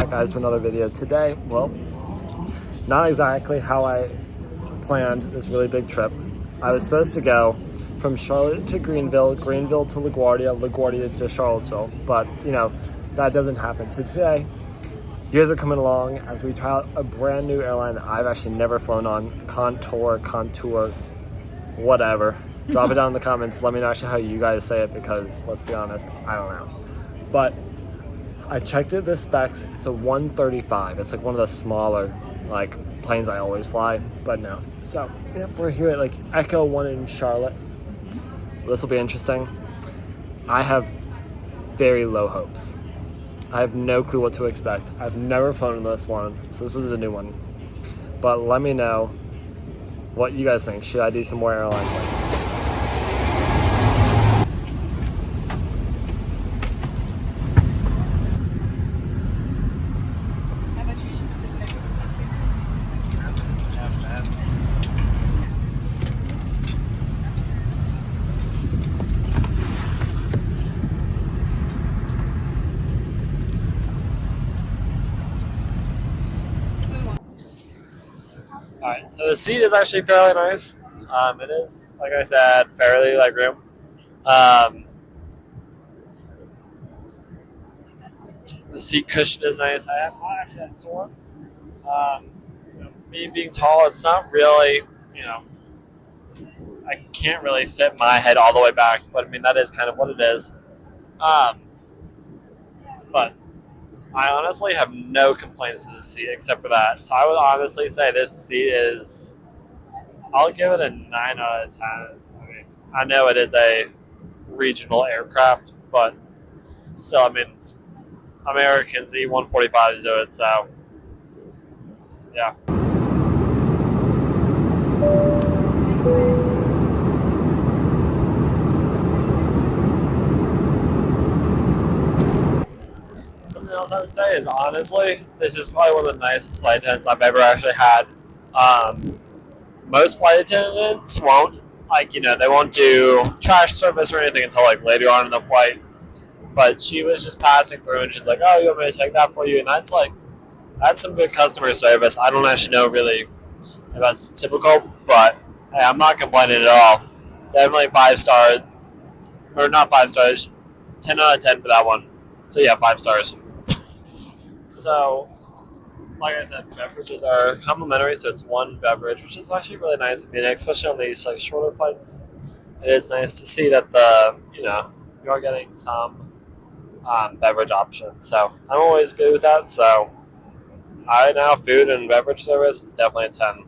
back, guys, to another video. Today, well, not exactly how I planned this really big trip. I was supposed to go from Charlotte to Greenville, Greenville to LaGuardia, LaGuardia to Charlottesville, but, you know, that doesn't happen. So today, you guys are coming along as we try out a brand new airline that I've actually never flown on. Contour, whatever. Drop it down in the comments. Let me know actually how you guys say it, because let's be honest, I don't know. But I checked it, the specs. It's a 135. It's like one of the smaller planes I always fly, but no. So yeah, we're here at Echo 1 in Charlotte. This will be interesting. I have very low hopes. I have no clue what to expect. I've never flown in this one, so this is a new one. But let me know what you guys think. Should I do some more airlines? Alright, so the seat is actually fairly nice. It is, like I said, fairly legroom. The seat cushion is nice. I have not actually had sore. Me being tall, it's not really, I can't really sit my head all the way back, but I mean, that is kind of what it is. But I honestly have no complaints to this seat except for that. So I would honestly say this seat is, I'll give it a 9 out of 10. I mean, I know it is a regional aircraft, but still, I mean, Americans E145s do it, so yeah. Something else I would say is, honestly, this is probably one of the nicest flight attendants I've ever actually had. Most flight attendants won't, they won't do trash service or anything until later on in the flight. But she was just passing through and she's like, "Oh, you want me to take that for you?" And that's some good customer service. I don't actually know really if that's typical, but hey, I'm not complaining at all. Definitely 5 stars, or not 5 stars, 10 out of 10 for that one. So yeah, 5 stars. So, like I said, beverages are complimentary, so it's one beverage, which is actually really nice. I mean, especially on these shorter flights, it is nice to see that you are getting some beverage options. So I'm always good with that. So now food and beverage service is definitely a 10.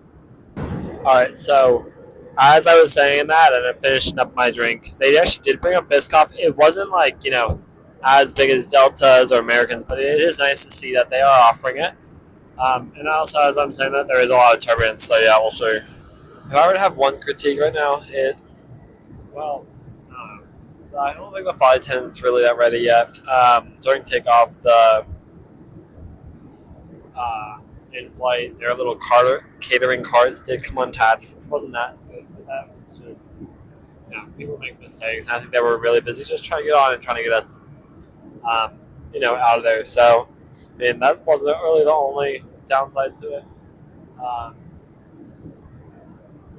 All right, so as I was saying that and I'm finishing up my drink, they actually did bring up Biscoff. It wasn't as big as Deltas or Americans, but it is nice to see that they are offering it. And also, as I'm saying that, there is a lot of turbulence, so yeah, we'll show you. If I were to have one critique right now, it's, well, I don't think the flight attendant's really that ready yet. During takeoff, the in-flight, their little catering carts did come unattached. It wasn't that good, but that was just, people make mistakes. And I think they were really busy just trying to get on and trying to get us, out of there. So, I mean, that wasn't really the only downside to it.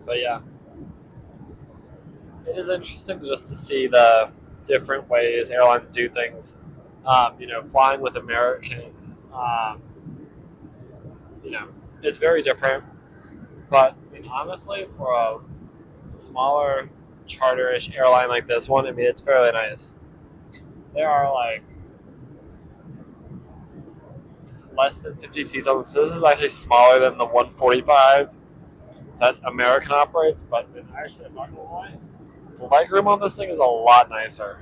But yeah. It is interesting just to see the different ways airlines do things. Flying with American, it's very different. But I mean, honestly, for a smaller charter-ish airline like this one, I mean, it's fairly nice. There are less than 50 seats on this. So this is actually smaller than the 145 that American operates. But actually, I'm not gonna lie, the legroom on this thing is a lot nicer.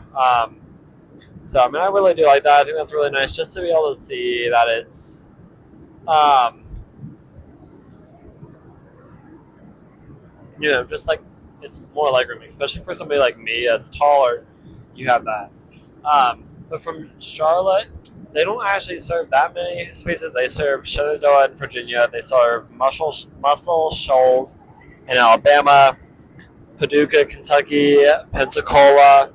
So, I mean, I really do like that. I think that's really nice just to be able to see that it's, it's more legroom, especially for somebody like me that's taller. You have that. But from Charlotte, they don't actually serve that many spaces. They serve Shenandoah in Virginia. They serve Muscle Shoals in Alabama, Paducah, Kentucky, Pensacola,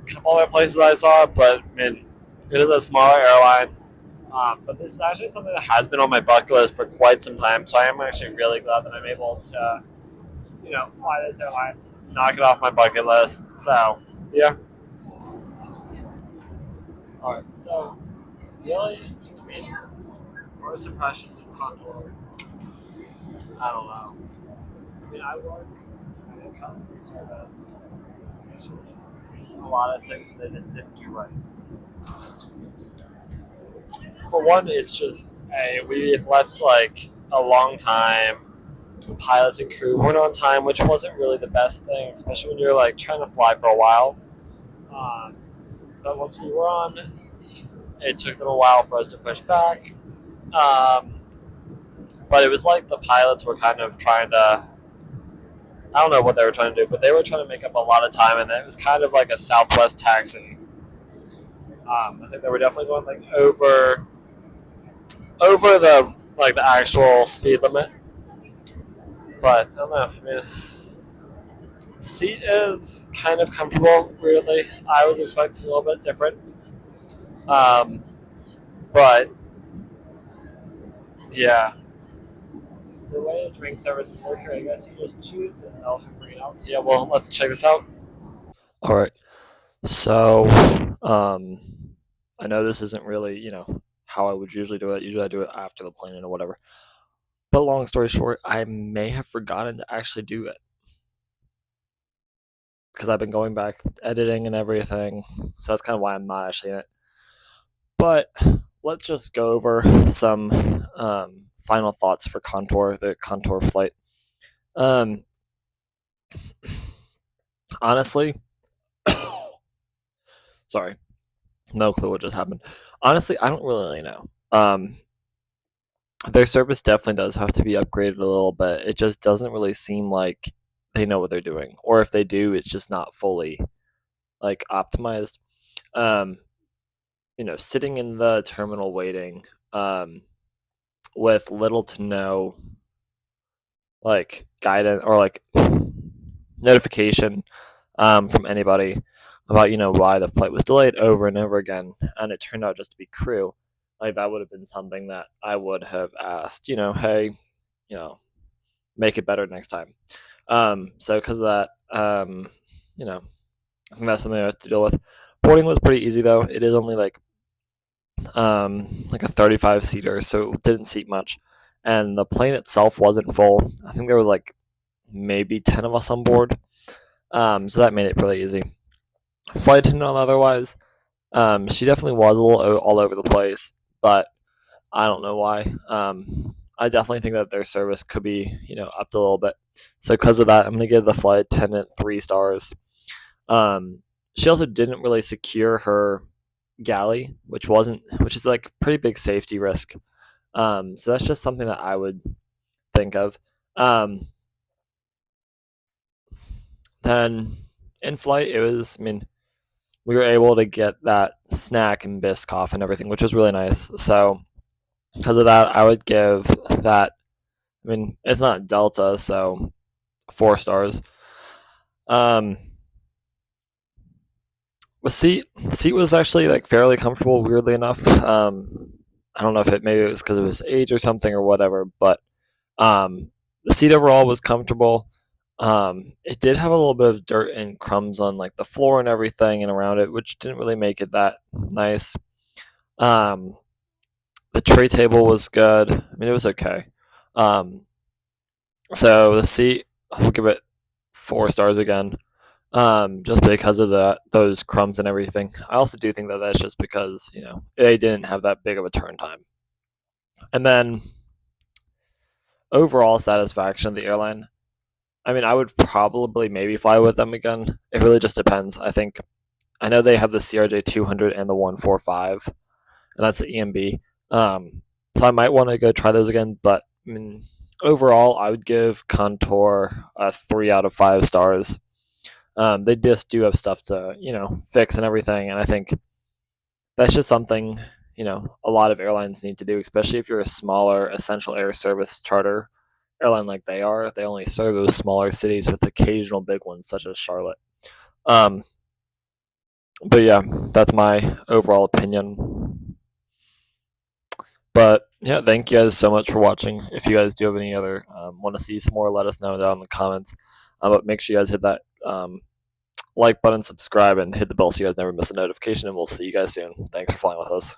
couple other places I saw, but I mean, it is a smaller airline. But this is actually something that has been on my bucket list for quite some time, so I am actually really glad that I'm able to, fly this airline, knock it off my bucket list. So, yeah. All right. So, really, I mean, first impression of Contour, I don't know. I mean, I work in customer service. It's just a lot of things that they just didn't do right. For one, it's just we left like a long time. Pilots and crew weren't on time, which wasn't really the best thing, especially when you're like trying to fly for a while. Um, but once we were on, it took them a while for us to push back. Um, but it was like the pilots were kind of trying to. I don't know what they were trying to do, but they were trying to make up a lot of time, and it was kind of like a Southwest taxi. I think they were definitely going like over the actual speed limit. But I don't know. I mean, seat is kind of comfortable. Weirdly, I was expecting a little bit different. Um, but yeah, the way the drink services work here, I guess you just choose and they'll bring it out. So yeah, well, let's check this out. All right. So, um, I know this isn't really, how I would usually do it. Usually I do it after the planning or whatever. But long story short, I may have forgotten to actually do it because I've been going back editing and everything. So that's kind of why I'm not actually in it. But let's just go over some final thoughts for the Contour flight. Honestly, sorry, no clue what just happened. Honestly, I don't really know. Their service definitely does have to be upgraded a little bit. It just doesn't really seem like they know what they're doing, or if they do, it's just not fully like optimized. Um, sitting in the terminal waiting, with little to no like guidance or like notification from anybody about why the flight was delayed over and over again, and it turned out just to be crew. Like that would have been something that I would have asked. Hey, make it better next time. So because of that, I think that's something I have to deal with. Boarding was pretty easy though. It is only like a 35 seater, so it didn't seat much, and the plane itself wasn't full. I think there was like maybe 10 of us on board, so that made it really easy. Flight attendant otherwise, she definitely was a little all over the place, but I don't know why. I definitely think that their service could be upped a little bit. So because of that, I'm gonna give the flight attendant 3 stars. She also didn't really secure her galley, which is like pretty big safety risk. So that's just something that I would think of. Then in flight, it was. I mean, we were able to get that snack and Biscoff and everything, which was really nice. So because of that, I would give that. I mean, it's not Delta, so 4 stars. Um, the seat was actually like fairly comfortable. Weirdly enough, I don't know if maybe it was because of his age or something or whatever, but the seat overall was comfortable. It did have a little bit of dirt and crumbs on like the floor and everything and around it, which didn't really make it that nice. Um, the tray table was good. I mean, it was okay. Um, so the seat, I'll give it 4 stars again. Just because of those crumbs and everything. I also do think that that's just because they didn't have that big of a turn time. And then overall satisfaction of the airline. I mean, I would probably maybe fly with them again. It really just depends. I know they have the CRJ 200 and the 145, and that's the EMB. So I might want to go try those again. But I mean, overall, I would give Contour a 3 out of 5 stars. They just do have stuff to fix and everything, and I think that's just something a lot of airlines need to do, especially if you're a smaller essential air service charter airline like they are. They only serve those smaller cities with occasional big ones such as Charlotte. Um, But yeah, that's my overall opinion. But yeah, thank you guys so much for watching. If you guys do have any other want to see some more, let us know down in the comments. But make sure you guys hit that like button, subscribe, and hit the bell so you guys never miss a notification. And we'll see you guys soon. Thanks for flying with us.